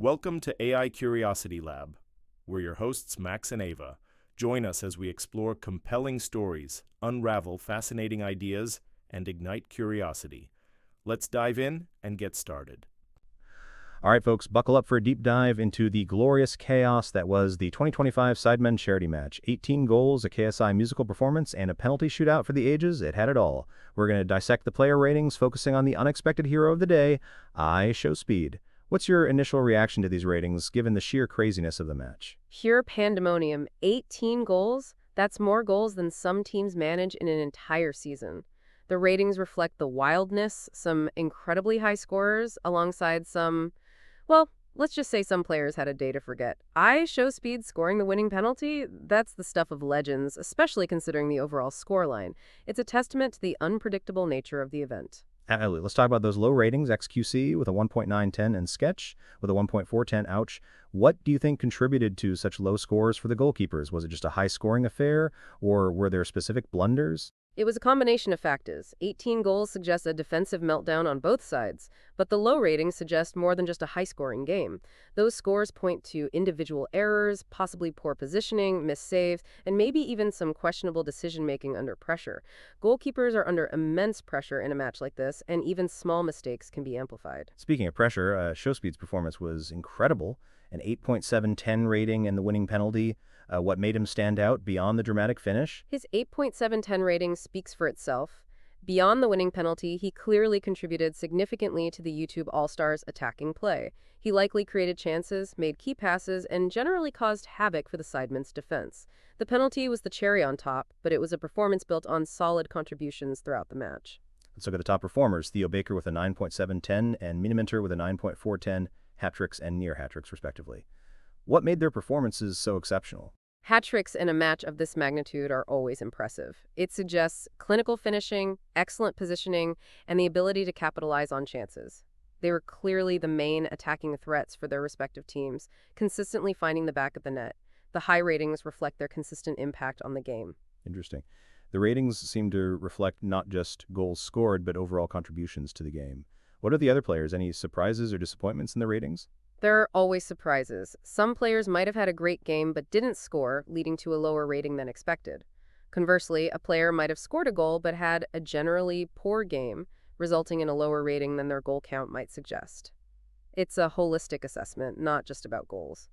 Welcome to AI Curiosity Lab. We're your hosts, Max and Ava. Join us as we explore compelling stories, unravel fascinating ideas, and ignite curiosity. Let's dive in and get started. All right, folks, buckle up for a deep dive into the glorious chaos that was the 2025 Sidemen charity match. 18 goals, a KSI musical performance, and a penalty shootout for the ages. It had it all. We're going to dissect the player ratings, focusing on the unexpected hero of the day, IShowSpeed. What's your initial reaction to these ratings, given the sheer craziness of the match? Pure pandemonium. 18 goals? That's more goals than some teams manage in an entire season. The ratings reflect the wildness, some incredibly high scorers, alongside some, well, let's just say some players had a day to forget. IShowSpeed scoring the winning penalty? That's the stuff of legends, especially considering the overall scoreline. It's a testament to the unpredictable nature of the event. Absolutely. Let's talk about those low ratings. XQC with a 1.910 and Sketch with a 1.410. Ouch. What do you think contributed to such low scores for the goalkeepers? Was it just a high-scoring affair, or were there specific blunders? It was a combination of factors. 18 goals suggest a defensive meltdown on both sides, but the low ratings suggest more than just a high-scoring game. Those scores point to individual errors, possibly poor positioning, missed saves, and maybe even some questionable decision-making under pressure. Goalkeepers are under immense pressure in a match like this, and even small mistakes can be amplified. Speaking of pressure, ShowSpeed's performance was incredible. An 8.710 rating and the winning penalty. What made him stand out beyond the dramatic finish? His 8.710 rating speaks for itself. Beyond the winning penalty, he clearly contributed significantly to the YouTube All-Stars attacking play. He likely created chances, made key passes, and generally caused havoc for the Sidemen's defense. The penalty was the cherry on top, but it was a performance built on solid contributions throughout the match. Let's look at the top performers. Theo Baker with a 9.710 and Miniminter with a 9.410, hat-tricks and near hat-tricks respectively. What made their performances so exceptional? Hat-tricks in a match of this magnitude are always impressive. It suggests clinical finishing, excellent positioning, and the ability to capitalize on chances. They were clearly the main attacking threats for their respective teams, consistently finding the back of the net. The high ratings reflect their consistent impact on the game. Interesting. The ratings seem to reflect not just goals scored, but overall contributions to the game. What are the other players? Any surprises or disappointments in the ratings? There are always surprises. Some players might have had a great game but didn't score, leading to a lower rating than expected. Conversely, a player might have scored a goal but had a generally poor game, resulting in a lower rating than their goal count might suggest. It's a holistic assessment, not just about goals.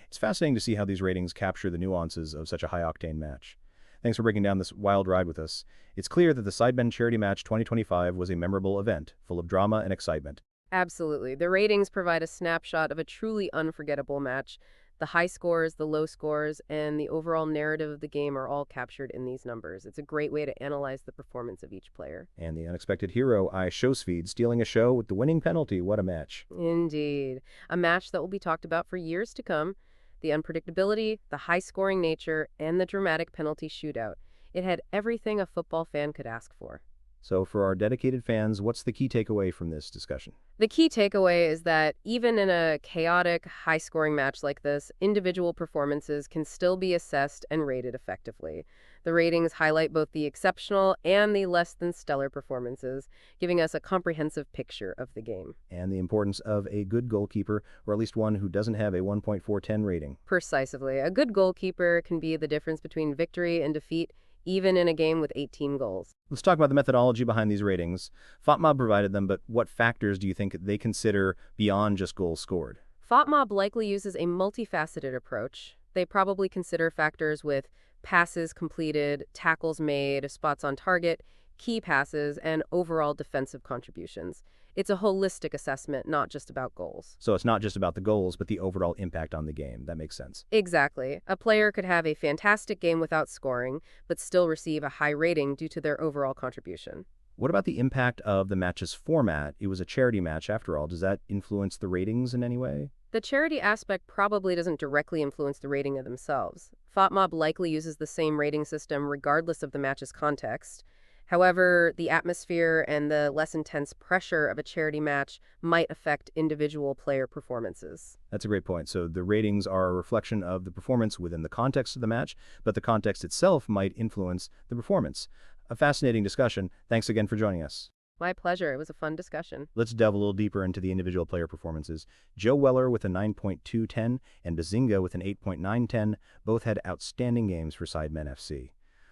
It's fascinating to see how these ratings capture the nuances of such a high-octane match. Thanks for breaking down this wild ride with us. It's clear that the Sidemen Charity Match 2025 was a memorable event, full of drama and excitement. Absolutely. The ratings provide a snapshot of a truly unforgettable match. The high scores, the low scores, and the overall narrative of the game are all captured in these numbers. It's a great way to analyze the performance of each player. And the unexpected hero, IShowSpeed, stealing a show with the winning penalty. What a match. Indeed. A match that will be talked about for years to come. The unpredictability, the high-scoring nature, and the dramatic penalty shootout. It had everything a football fan could ask for. So for our dedicated fans, what's the key takeaway from this discussion? The key takeaway is that even in a chaotic, high-scoring match like this, individual performances can still be assessed and rated effectively. The ratings highlight both the exceptional and the less than stellar performances, giving us a comprehensive picture of the game. And the importance of a good goalkeeper, or at least one who doesn't have a 1.410 rating. Precisely. A good goalkeeper can be the difference between victory and defeat, even in a game with 18 goals. Let's talk about the methodology behind these ratings. FOTMob provided them, but what factors do you think they consider beyond just goals scored? FOTMob likely uses a multifaceted approach. They probably consider factors with passes completed, tackles made, spots on target, key passes, and overall defensive contributions. It's a holistic assessment, not just about goals. So it's not just about the goals, but the overall impact on the game. That makes sense. Exactly. A player could have a fantastic game without scoring, but still receive a high rating due to their overall contribution. What about the impact of the match's format? It was a charity match after all. Does that influence the ratings in any way? The charity aspect probably doesn't directly influence the rating of themselves. FOTMob likely uses the same rating system regardless of the match's context. However, the atmosphere and the less intense pressure of a charity match might affect individual player performances. That's a great point. So the ratings are a reflection of the performance within the context of the match, but the context itself might influence the performance. A fascinating discussion. Thanks again for joining us. My pleasure. It was a fun discussion. Let's delve a little deeper into the individual player performances. Joe Weller with a 9.210 and Bazinga with an 8.910 both had outstanding games for Sidemen FC.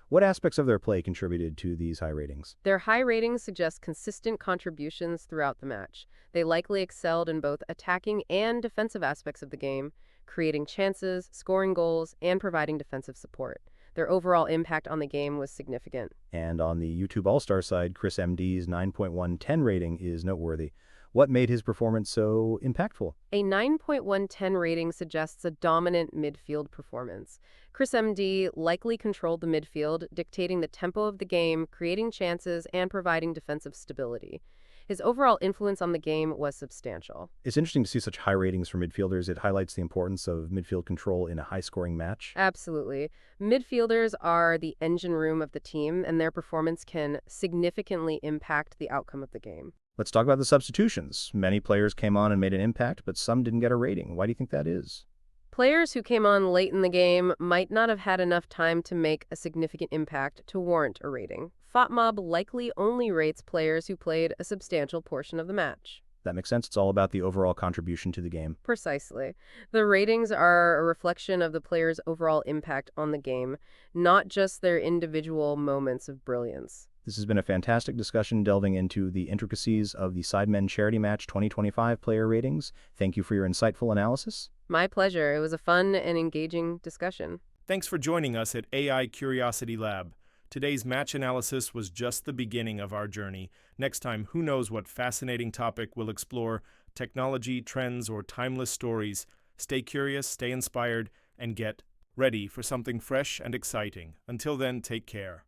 What aspects of their play contributed to these high ratings? Their high ratings suggest consistent contributions throughout the match. They likely excelled in both attacking and defensive aspects of the game, creating chances, scoring goals, and providing defensive support. Their overall impact on the game was significant. And on the YouTube All-Star side, Chris MD's 9.110 rating is noteworthy. What made his performance so impactful? A 9.110 rating suggests a dominant midfield performance. Chris MD likely controlled the midfield, dictating the tempo of the game, creating chances, and providing defensive stability. His overall influence on the game was substantial. It's interesting to see such high ratings for midfielders. It highlights the importance of midfield control in a high-scoring match. Absolutely. Midfielders are the engine room of the team, and their performance can significantly impact the outcome of the game. Let's talk about the substitutions. Many players came on and made an impact, but some didn't get a rating. Why do you think that is? Players who came on late in the game might not have had enough time to make a significant impact to warrant a rating. FOTMob likely only rates players who played a substantial portion of the match. That makes sense. It's all about the overall contribution to the game. Precisely. The ratings are a reflection of the player's overall impact on the game, not just their individual moments of brilliance. This has been a fantastic discussion delving into the intricacies of the Sidemen Charity Match 2025 player ratings. Thank you for your insightful analysis. My pleasure. It was a fun and engaging discussion. Thanks for joining us at AI Curiosity Lab. Today's match analysis was just the beginning of our journey. Next time, who knows what fascinating topic we'll explore: technology, trends, or timeless stories. Stay curious, stay inspired, and get ready for something fresh and exciting. Until then, take care.